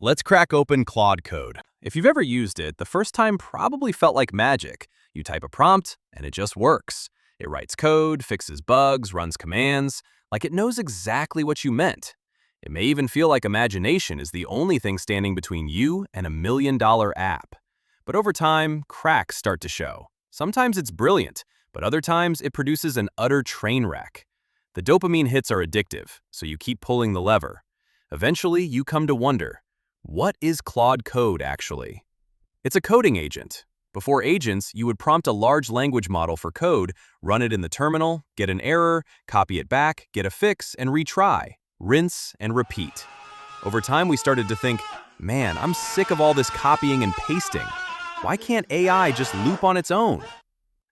Let's crack open Claude Code. If you've ever used it, the first time probably felt like magic. You type a prompt, and it just works. It writes code, fixes bugs, runs commands, like it knows exactly what you meant. It may even feel like imagination is the only thing standing between you and a $1 million app. But over time, cracks start to show. Sometimes it's brilliant, but other times it produces an utter train wreck. The dopamine hits are addictive, so you keep pulling the lever. Eventually, you come to wonder, what is Claude Code actually? It's a coding agent. Before agents, you would prompt a large language model for code, run it in the terminal, get an error, copy it back, get a fix, and retry. Rinse and repeat. Over time, we started to think, man, I'm sick of all this copying and pasting. Why can't AI just loop on its own?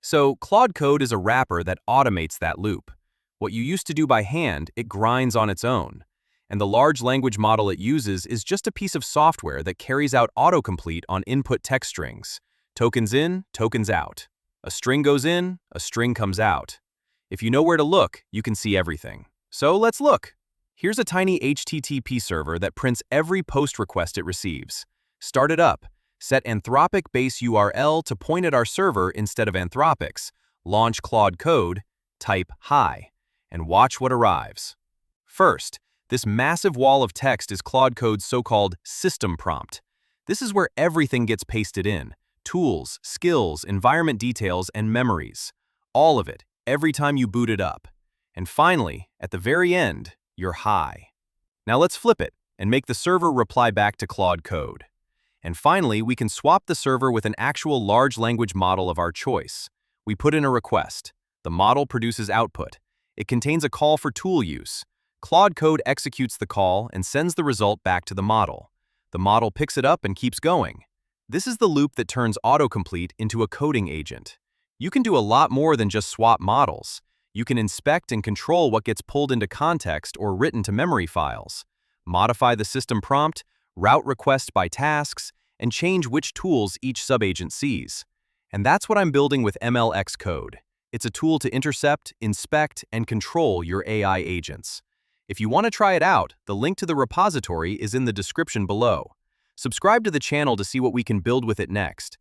So Claude Code is a wrapper that automates that loop. What you used to do by hand, it grinds on its own. And the large language model it uses is just a piece of software that carries out autocomplete on input text strings. Tokens in, tokens out. A string goes in, a string comes out. If you know where to look, you can see everything. So let's look. Here's a tiny HTTP server that prints every post request it receives. Start it up. Set Anthropic base URL to point at our server instead of Anthropic's. Launch Claude Code, type hi, and watch what arrives. First, this massive wall of text is Claude Code's so-called system prompt. This is where everything gets pasted in. Tools, skills, environment details, and memories. All of it, every time you boot it up. And finally, at the very end, you're hi. Now let's flip it and make the server reply back to Claude Code. And finally, we can swap the server with an actual large language model of our choice. We put in a request. The model produces output. It contains a call for tool use. Claude Code executes the call and sends the result back to the model. The model picks it up and keeps going. This is the loop that turns autocomplete into a coding agent. You can do a lot more than just swap models. You can inspect and control what gets pulled into context or written to memory files, modify the system prompt, route requests by tasks, and change which tools each subagent sees. And that's what I'm building with mlx-code. It's a tool to intercept, inspect, and control your AI agents. If you want to try it out, the link to the repository is in the description below. Subscribe to the channel to see what we can build with it next.